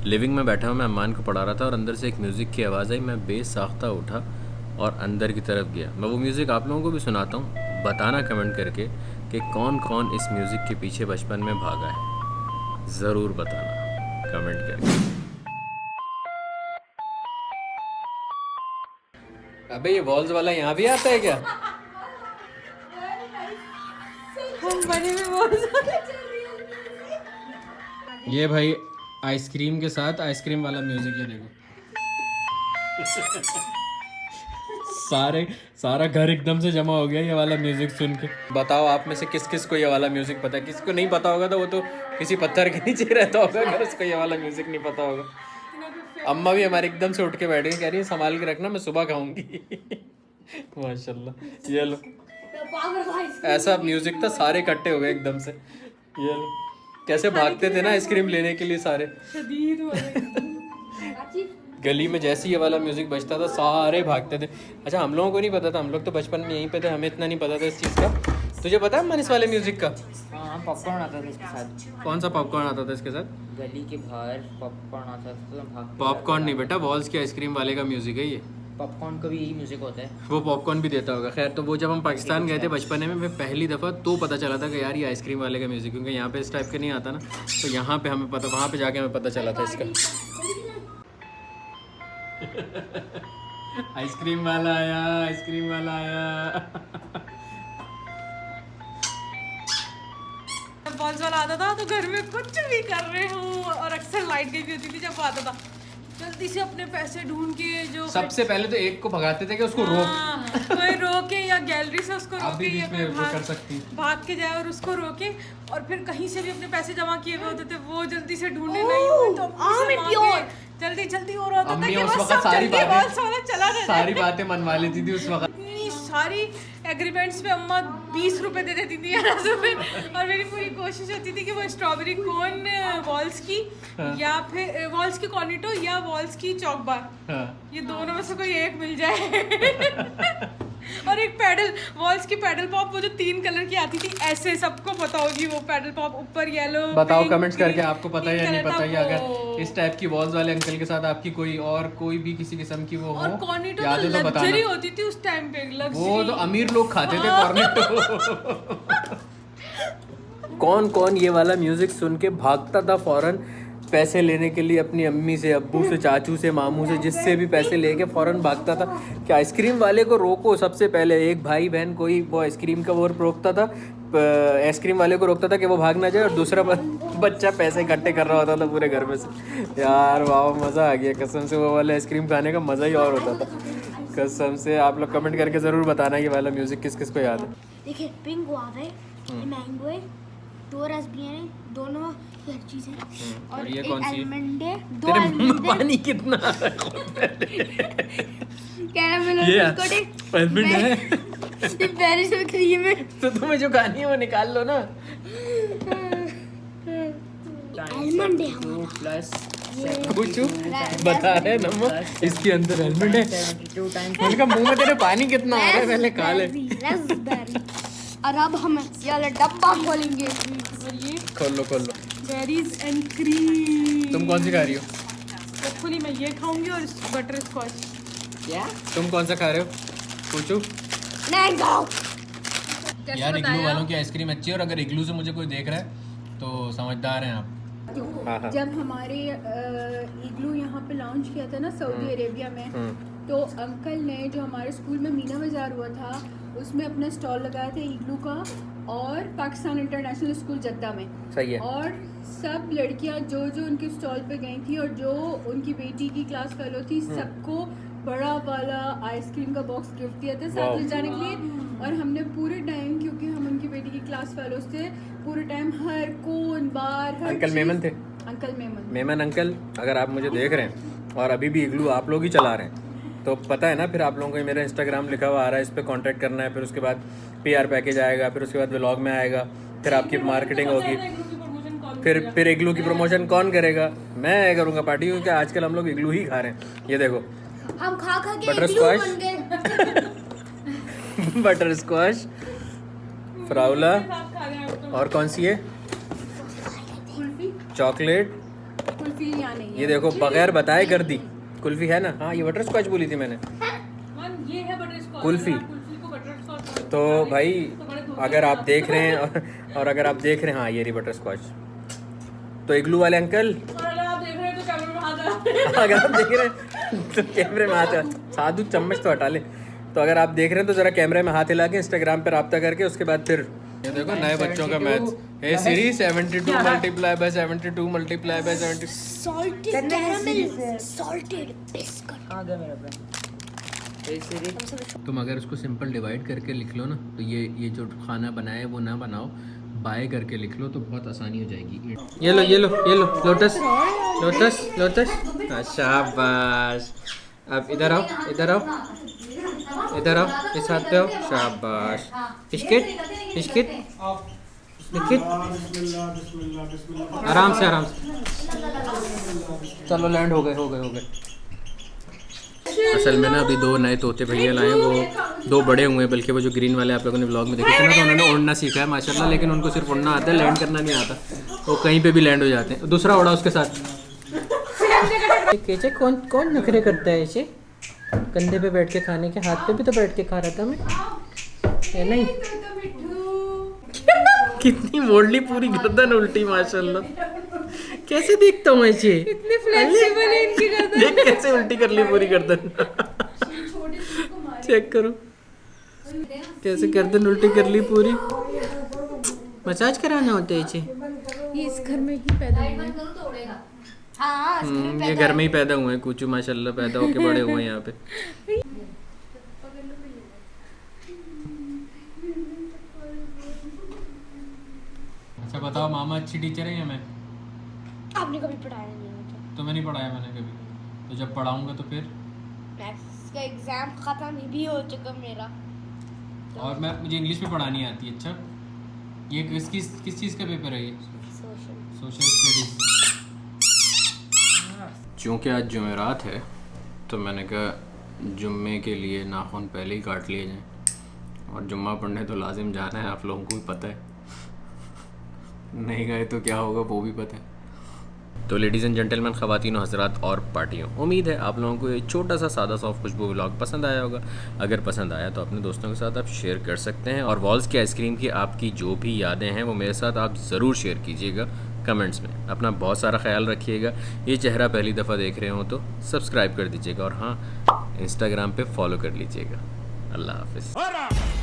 Living में बैठा हुआ मैं अम्मान को पढ़ा रहा था और अंदर से एक म्यूज़िक की आवाज़ आई। मैं बेसाख्ता उठा और अंदर की तरफ गया। मैं वो म्यूज़िक आप लोगों को भी सुनाता हूँ, बताना कमेंट करके कि कौन कौन इस म्यूज़िक के पीछे बचपन में भागा है। ज़रूर बताना कमेंट करके। अबे ये वॉल्स वाला यहाँ भी आता है क्या? हम बने में बहुत ये भाई आइसक्रीम के साथ आइसक्रीम वाला म्यूजिक, ये देखो। सारा घर एकदम से जमा हो गया ये वाला म्यूजिक सुन के। बताओ आप में से किस किस को ये वाला म्यूजिक पता है? किसी को नहीं पता होगा तो वो तो किसी पत्थर के नीचे रहता होगा अगर उसको ये वाला म्यूजिक नहीं पता होगा। अम्मा भी हमारे एकदम से उठ के बैठ गई, कह रही है संभाल के रखना, मैं सुबह खाऊंगी। माशाल्लाह। ये लो, ऐसा म्यूजिक था, सारे इकट्ठे हो गए एकदम से। ये लो, कैसे भागते थे ना आइसक्रीम लेने के लिए सारे। गली में जैसे ये वाला म्यूजिक बजता था सारे भागते थे। अच्छा, हम लोगों को नहीं पता था, हम लोग तो बचपन में यहीं पे थे, हमें इतना नहीं पता था इस चीज़ का। तुझे पता है मन इस वाले म्यूजिक का? हाँ, पॉपकॉर्न आता था इसके साथ। कौन सा पॉपकॉर्न आता था इसके साथ? गली के बाहर पॉपकॉर्न आता था तो भाग। पॉपकॉर्न नहीं बेटा, वॉल्स की आइसक्रीम वाले का म्यूजिक है ये। पॉपकॉर्न का भी यही म्यूजिक होता है। वो पॉपकॉर्न भी देता होगा। खैर, तो वो जब हम पाकिस्तान गए थे बचपन में पहली दफ़ा, तो पता चला था कि यार ये आइसक्रीम वाले का म्यूजिक, क्योंकि यहाँ पे इस टाइप का नहीं आता ना, तो यहाँ पे हमें पता, वहाँ पे जाके हमें पता चला था इसका। आइसक्रीम वाला आया, आइसक्रीम वाला आया। बॉल्स वाला आता था तो घर में कुछ भी कर रहे हूँ, और अक्सर लाइट गई भी होती थी जब वो आता था, जल्दी से अपने पैसे ढूंढ के जो सबसे पहले तो एक को भगाते थे कि उसको रोक, कोई रोके या गैलरी से उसको आप भी रोके या बीच में कोई वो कर सकती। भाग के जाए और उसको रोके, और फिर कहीं से भी अपने पैसे जमा किए हुए होते थे वो जल्दी से ढूंढने नहीं हुए तो जल्दी जल्दी हो रहा होता था कि उस बस वक्त सब सारी जल्दी बातें बॉल्स वाला चला रहता है। सारी बातें मनवा लेती थी उस वक्त। इतनी सारी एग्रीमेंट्स पे अम्मा 20 रुपए दे देती थी यार रुपए, और मेरी पूरी कोशिश होती थी कि वो स्ट्रॉबेरी कोन वॉल्स की या फिर वॉल्स की कॉर्निटो या वॉल्स की चॉक बार, ये दोनों में से कोई एक मिल जाए। और एक पैडल, वॉल्स की पैडल पॉप, वो जो 3 कलर की आती थी ऐसे, सबको पता होगी वो पैडल पॉप, ऊपर येलो। बताओ कमेंट्स करके आपको पता है या नहीं पता है। अगर इस टाइप की वॉल्स वाले अंकल के साथ आपकी कोई और कोई भी किसी किस्म की वो हो, और कॉर्निटो याद तो है तो लग्जरी बताना। होती थी उस टाइम पे, वो तो अमीर लोग खाते थे कॉर्नेटो। कौन कौन ये वाला म्यूजिक सुन के भागता था फौरन पैसे लेने के लिए, अपनी अम्मी से, अब्बू से, चाचू से, मामू से, जिससे भी पैसे लेके फौरन भागता था कि आइसक्रीम वाले को रोको। सबसे पहले एक भाई बहन कोई वो आइसक्रीम का वो रोकता था, आइसक्रीम वाले को रोकता था कि वो भाग ना जाए, और दूसरा बच्चा पैसे इकट्ठे कर रहा होता था पूरे घर में से। यार वाह, मज़ा आ गया कसम से, वो वाला आइसक्रीम खाने का मज़ा ही और होता था कसम से। आप लोग कमेंट करके ज़रूर बताना ये वाला म्यूज़िक किस किस को याद है। देखिए, पिंक गुआवा है, मैंगो है, 2 रसबियां हैं, दोनों हर चीज है, और ये एक कौन सी है? आलमंड है, 2 तेरे मुंह में आलमंड है, पानी कितना आ रहा है खुद पहले। कैरामेल ये बिस्कुट है, आलमंड है। पेरिस में क्रीम है, तो तुम्हें जो खानी है वो निकाल लो ना। आलमंड है, 2 प्लस कुछ बता रहे ना वो, इसके अंदर आलमंड है। 72 टाइम्स। मैंने कहा मुंह में तेरे पानी कितना आ रहा है, पहले खा ले। रास्पबेरी। और अब हम ये वाला डब्बा खोलेंगे, और ये खोल लो। Berries and cream. तुम कौन सी खा रही हो? होपफुली मैं ये खाऊंगी और बटर स्कॉच। क्या? तुम कौन सा खा रहे हो? पूछू मैंगो। यार, इग्लू वालों की आइसक्रीम अच्छी है, और अगर इग्लू से मुझे कोई देख रहा है तो समझदार हैं आप। हाँ। जब हमारे इग्लू यहाँ पे लॉन्च किया था ना सऊदी अरेबिया में, तो अंकल ने, जो हमारे स्कूल में मीना बाजार हुआ था, उसमें अपना स्टॉल लगाया था इग्लू का, और पाकिस्तान इंटरनेशनल स्कूल जद्दा में। सही है। और सब लड़कियाँ जो उनके स्टॉल पे गई थी, और जो उनकी बेटी की क्लास फेलो थी, सबको बड़ा वाला आइसक्रीम का बॉक्स गिफ्ट दिया था साथ ले जाने के लिए। और हमने पूरे टाइम, क्योंकि हम उनकी बेटी की क्लास फेलोज थे, पूरे टाइम हर कोन बार हर अंकल चीज़- मेमन थे? अंकल मेमन अंकल, अगर आप मुझे देख रहे हैं और अभी भी इग्लू आप लोग ही चला रहे हैं, तो पता है ना, फिर आप लोगों को मेरा इंस्टाग्राम लिखा हुआ आ रहा है, इस पर कॉन्टैक्ट करना है, फिर उसके बाद PR पैकेज आएगा, फिर उसके बाद व्लॉग में आएगा, फिर आपकी मार्केटिंग होगी, फिर इग्लू की प्रमोशन कौन करेगा? मैं करूँगा पार्टी, क्योंकि आजकल हम लोग इग्लू ही खा रहे हैं। ये देखो, हम खा के बटर इग्लू स्क्वाश। बन गए। बटर स्क्वाश, फ्राउला, और कौन सी है? चॉकलेट, कुल्फी यहाँ नहीं है। ये देखो बगैर बताए कर दी कुल्फी है ना। हाँ ये बटर स्कॉच बोली थी मैंने। ये है बटर स्कॉच। कुल्फी। कुल्फी को बटर स्कॉच तो भाई अगर आप देख रहे हैं और अगर आप देख रहे हैं, हाँ ये रही बटर स्कॉच। तो इग्लू वाले अंकल, और अगर आप देख रहे हैं तो कैमरे में हाथ डाल। अगर आप देख रहे हैं तो कैमरे में हाथ, साधु चम्मच तो हटा ले। तो अगर आप देख रहे हैं तो जरा कैमरे में हाथ हिला के इंस्टाग्राम पे राब्ता करके उसके बाद फिर ये देखो नए बच्चों का maths. Hey Siri 72 multiply by 72 multiply by 70। Salted caramel salted biscuit. कहाँ गया मेरा पेन? हे सीरी तुम अगर उसको सिंपल डिवाइड करके लिख लो ना, तो ये जो खाना बनाए वो ना बनाओ, बाय करके लिख लो तो बहुत आसानी हो जाएगी। ये लो ये लो ये लो लोटस लोटस लोटस। शाबाश। अब इधर आओ इधर आओ इधर आओ, इस हाथ पे आओ। शाबाश। Biscuit biscuit biscuit. आराम से आराम से। चलो लैंड हो गए हो गए हो गए। असल में ना अभी 2 नए तोते भैया लाए हैं, वो 2 बड़े हुए हैं, बल्कि वो जो ग्रीन वाले आप लोगों ने व्लॉग में देखे थे ना, तो उन्होंने उड़ना सीखा है माशाल्लाह, लेकिन उनको सिर्फ उड़ना आता है, लैंड करना नहीं आता। वो कहीं पे भी लैंड हो जाते हैं। दूसरा उड़ा उसके साथ। कैसे कौन कौन नखरे करता है ऐसे? कंधे पे बैठ के खाने के, हाथ पे भी तो बैठ के खा रहा था मैं, है नहीं? कितनी मोड़ली पूरी गर्दन उल्टी माशाल्लाह। कैसे दिखता हूँ ऐसे? इतनी फ्लेक्सिबल है इनकी गर्दन। देख कैसे उल्टी कर ली पूरी गर्दन। चेक करो कैसे गर्दन उल्टी कर ली पूरी। मसाज कराना होता है ऐसे। ये इस घर में ही पैदा हुए हैं। हाँ ये घर में ही पैदा हुए हैं कुचू माशाल्लाह, पैदा होके बड़े हुए हैं यहाँ पे। अच्छा बताओ मामा अच्छी टीचर है या मैं? आपने कभी पढ़ाया नहीं मुझे। तो मैं नहीं पढ़ाया मैंने कभी, तो जब पढ़ाऊंगा तो फिर। मैथ्स का एग्जाम खत्म भी हो चुका मेरा। और मैं मुझे इंग्लिश में पढ़ानी आती है। अच्छा ये किस चीज़ का पेपर है ये? Social studies. चूँकि आज जुमेरात है तो मैंने कहा जुम्मे के लिए नाखून पहले ही काट लिए जाएं, और जुम्मा पढ़ने तो लाजिम जाना है, आप लोगों को भी पता है। नहीं गए तो क्या होगा वो भी पता है। तो लेडीज़ एंड जेंटलमैन, ख़वातीन हज़रात और पार्टियों, उम्मीद है आप लोगों को ये छोटा सा सादा सा खुशबू व्लॉग पसंद आया होगा। अगर पसंद आया तो अपने दोस्तों के साथ आप शेयर कर सकते हैं, और वॉल्स की आइसक्रीम की आपकी जो भी यादें हैं वो मेरे साथ आप ज़रूर शेयर कीजिएगा कमेंट्स में। अपना बहुत सारा ख्याल रखिएगा। ये चेहरा पहली दफ़ा देख रहे हो तो सब्सक्राइब कर दीजिएगा, और हाँ इंस्टाग्राम पे फॉलो कर लीजिएगा। अल्लाह हाफ़िज़।